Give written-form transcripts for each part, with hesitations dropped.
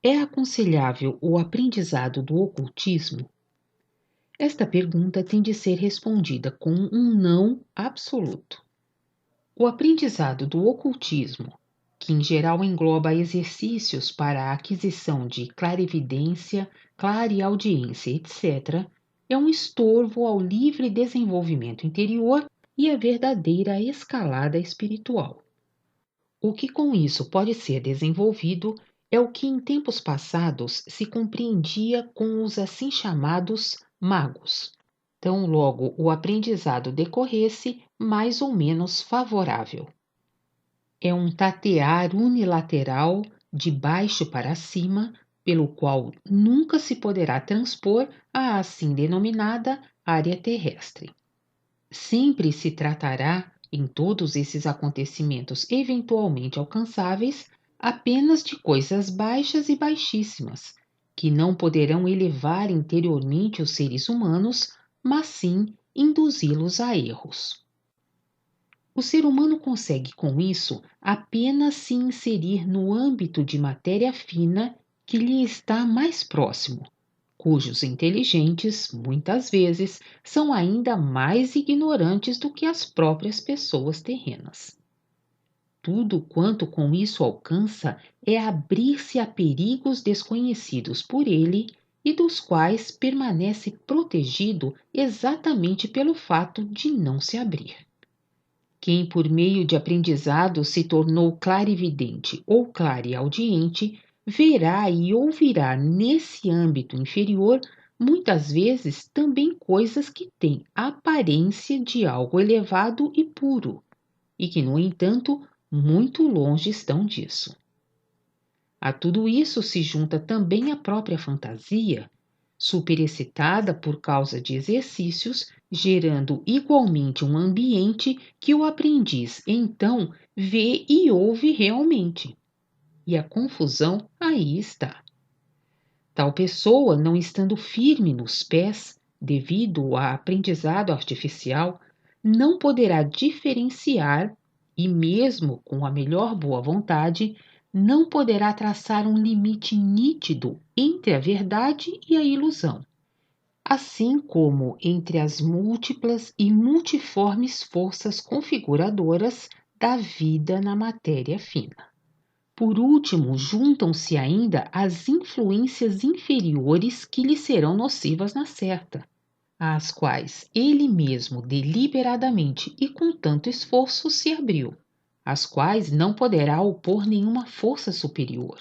É aconselhável o aprendizado do ocultismo? Esta pergunta tem de ser respondida com um não absoluto. O aprendizado do ocultismo, que em geral engloba exercícios para a aquisição de clarividência, clareaudiência, etc., é um estorvo ao livre desenvolvimento interior e à verdadeira escalada espiritual. O que com isso pode ser desenvolvido é o que em tempos passados se compreendia com os assim chamados magos. Tão logo o aprendizado decorresse mais ou menos favorável. É um tatear unilateral de baixo para cima, pelo qual nunca se poderá transpor a assim denominada área terrestre. Sempre se tratará, em todos esses acontecimentos eventualmente alcançáveis, apenas de coisas baixas e baixíssimas, que não poderão elevar interiormente os seres humanos, mas sim induzi-los a erros. O ser humano consegue com isso apenas se inserir no âmbito de matéria fina que lhe está mais próximo, cujos inteligentes, muitas vezes, são ainda mais ignorantes do que as próprias pessoas terrenas. Tudo quanto com isso alcança é abrir-se a perigos desconhecidos por ele e dos quais permanece protegido exatamente pelo fato de não se abrir. Quem, por meio de aprendizado, se tornou clarividente ou clareaudiente, verá e ouvirá nesse âmbito inferior muitas vezes também coisas que têm aparência de algo elevado e puro, e que, no entanto, muito longe estão disso. A tudo isso se junta também a própria fantasia, superexcitada por causa de exercícios, gerando igualmente um ambiente que o aprendiz então vê e ouve realmente. E a confusão aí está. Tal pessoa, não estando firme nos pés, devido a aprendizado artificial, não poderá diferenciar, e mesmo com a melhor boa vontade, não poderá traçar um limite nítido entre a verdade e a ilusão, assim como entre as múltiplas e multiformes forças configuradoras da vida na matéria fina. Por último, juntam-se ainda as influências inferiores que lhe serão nocivas na certa, às quais ele mesmo deliberadamente e com tanto esforço se abriu, às quais não poderá opor nenhuma força superior.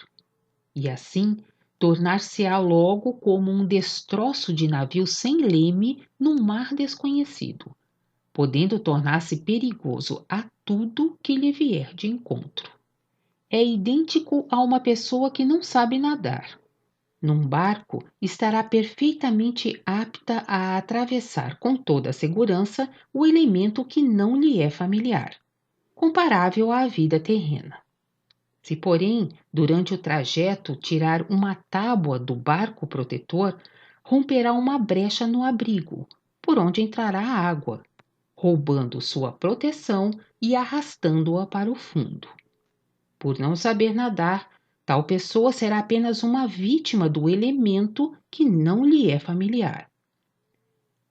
E assim, tornar-se-á logo como um destroço de navio sem leme num mar desconhecido, podendo tornar-se perigoso a tudo que lhe vier de encontro. É idêntico a uma pessoa que não sabe nadar. Num barco, estará perfeitamente apta a atravessar com toda a segurança o elemento que não lhe é familiar, comparável à vida terrena. Se, porém, durante o trajeto tirar uma tábua do barco protetor, romperá uma brecha no abrigo, por onde entrará a água, roubando sua proteção e arrastando-a para o fundo. Por não saber nadar, tal pessoa será apenas uma vítima do elemento que não lhe é familiar.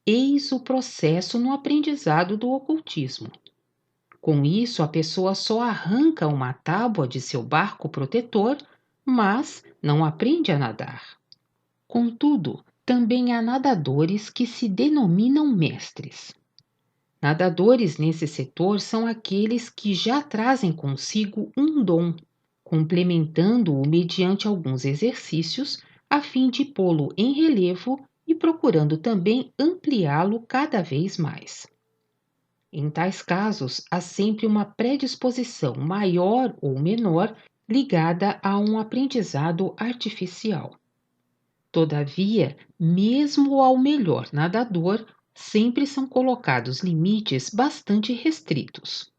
Eis o processo no aprendizado do ocultismo. Com isso, a pessoa só arranca uma tábua de seu barco protetor, mas não aprende a nadar. Contudo, também há nadadores que se denominam mestres. Nadadores nesse setor são aqueles que já trazem consigo um dom, complementando-o mediante alguns exercícios, a fim de pô-lo em relevo e procurando também ampliá-lo cada vez mais. Em tais casos, há sempre uma predisposição maior ou menor ligada a um aprendizado artificial. Todavia, mesmo ao melhor nadador, sempre são colocados limites bastante restritos.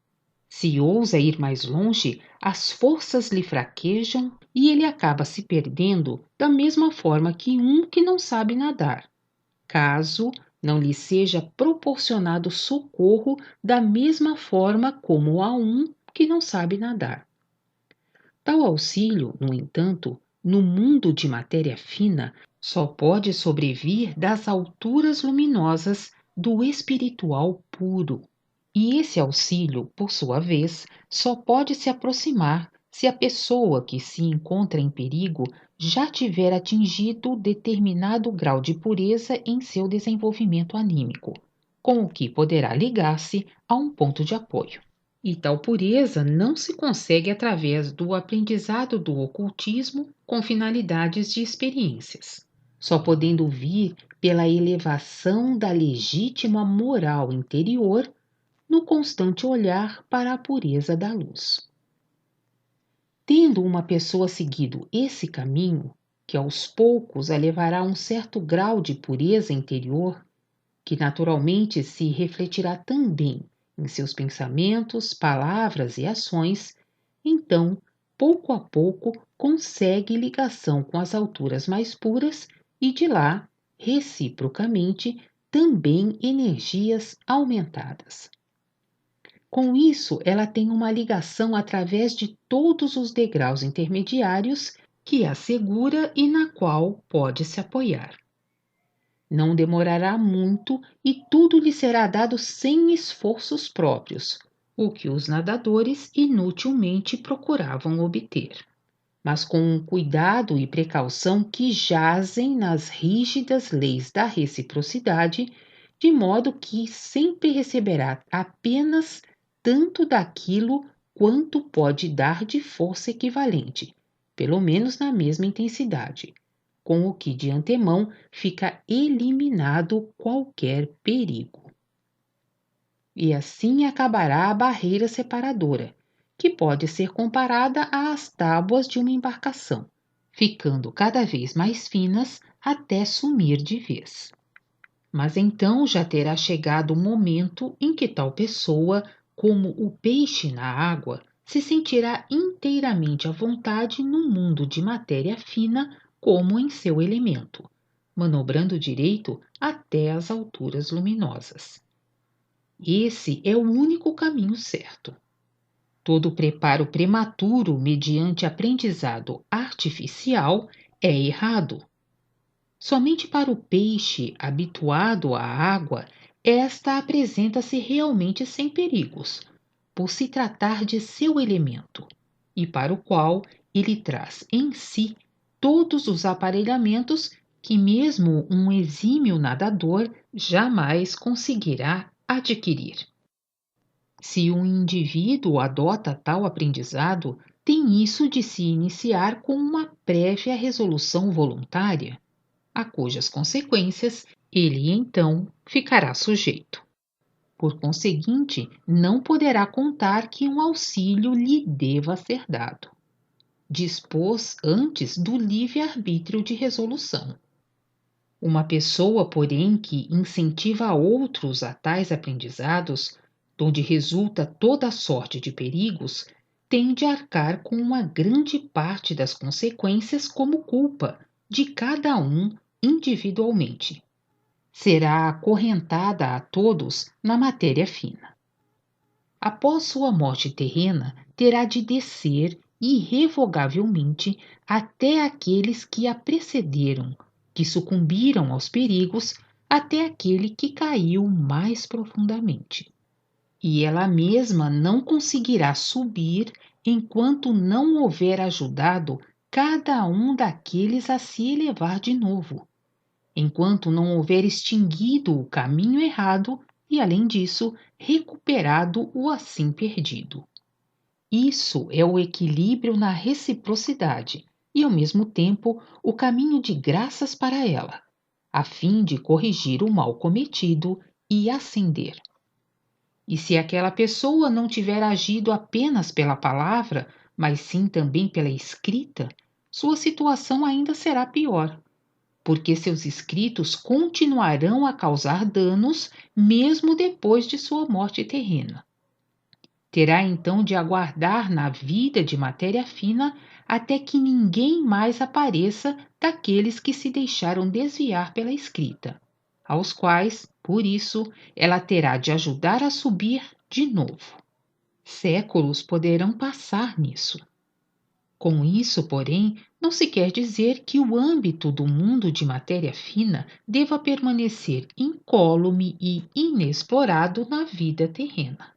Se ousa ir mais longe, as forças lhe fraquejam e ele acaba se perdendo da mesma forma que um que não sabe nadar, caso não lhe seja proporcionado socorro da mesma forma como a um que não sabe nadar. Tal auxílio, no entanto, no mundo de matéria fina, só pode sobrevir das alturas luminosas do espiritual puro. E esse auxílio, por sua vez, só pode se aproximar se a pessoa que se encontra em perigo já tiver atingido determinado grau de pureza em seu desenvolvimento anímico, com o que poderá ligar-se a um ponto de apoio. E tal pureza não se consegue através do aprendizado do ocultismo com finalidades de experiências, só podendo vir pela elevação da legítima moral interior no constante olhar para a pureza da luz. Tendo uma pessoa seguido esse caminho, que aos poucos a levará a um certo grau de pureza interior, que naturalmente se refletirá também em seus pensamentos, palavras e ações, então, pouco a pouco, consegue ligação com as alturas mais puras e de lá, reciprocamente, também energias aumentadas. Com isso, ela tem uma ligação através de todos os degraus intermediários que a segura e na qual pode se apoiar. Não demorará muito e tudo lhe será dado sem esforços próprios, o que os nadadores inutilmente procuravam obter, mas com um cuidado e precaução que jazem nas rígidas leis da reciprocidade, de modo que sempre receberá apenas tanto daquilo quanto pode dar de força equivalente, pelo menos na mesma intensidade, com o que de antemão fica eliminado qualquer perigo. E assim acabará a barreira separadora, que pode ser comparada às tábuas de uma embarcação, ficando cada vez mais finas até sumir de vez. Mas então já terá chegado o momento em que tal pessoa, como o peixe na água, se sentirá inteiramente à vontade no mundo de matéria fina como em seu elemento, manobrando direito até as alturas luminosas. Esse é o único caminho certo. Todo preparo prematuro mediante aprendizado artificial é errado. Somente para o peixe habituado à água, esta apresenta-se realmente sem perigos, por se tratar de seu elemento, e para o qual ele traz em si todos os aparelhamentos que mesmo um exímio nadador jamais conseguirá adquirir. Se um indivíduo adota tal aprendizado, tem isso de se iniciar com uma prévia resolução voluntária, a cujas consequências ele então ficará sujeito. Por conseguinte, não poderá contar que um auxílio lhe deva ser dado. Dispôs antes do livre-arbítrio de resolução. Uma pessoa, porém, que incentiva outros a tais aprendizados, donde resulta toda sorte de perigos, tem de arcar com uma grande parte das consequências como culpa de cada um individualmente. Será acorrentada a todos na matéria fina. Após sua morte terrena, terá de descer irrevogavelmente até aqueles que a precederam, que sucumbiram aos perigos, até aquele que caiu mais profundamente. E ela mesma não conseguirá subir enquanto não houver ajudado cada um daqueles a se elevar de novo, enquanto não houver extinguido o caminho errado e, além disso, recuperado o assim perdido. Isso é o equilíbrio na reciprocidade e, ao mesmo tempo, o caminho de graças para ela, a fim de corrigir o mal cometido e ascender. E se aquela pessoa não tiver agido apenas pela palavra, mas sim também pela escrita, sua situação ainda será pior, porque seus escritos continuarão a causar danos mesmo depois de sua morte terrena. Terá então de aguardar na vida de matéria fina até que ninguém mais apareça daqueles que se deixaram desviar pela escrita, aos quais, por isso, ela terá de ajudar a subir de novo. Séculos poderão passar nisso. Com isso, porém, não se quer dizer que o âmbito do mundo de matéria fina deva permanecer incólume e inexplorado na vida terrena.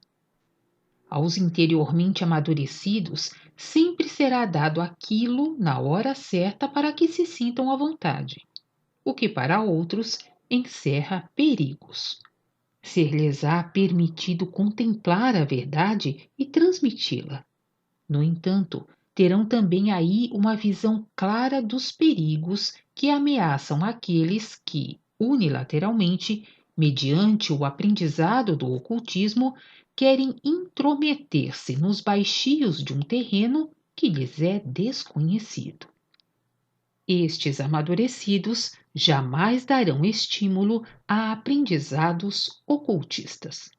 Aos interiormente amadurecidos, sempre será dado aquilo na hora certa para que se sintam à vontade, o que para outros encerra perigos. Ser-lhes-á permitido contemplar a verdade e transmiti-la. No entanto, terão também aí uma visão clara dos perigos que ameaçam aqueles que, unilateralmente, mediante o aprendizado do ocultismo, querem intrometer-se nos baixios de um terreno que lhes é desconhecido. Estes amadurecidos jamais darão estímulo a aprendizados ocultistas.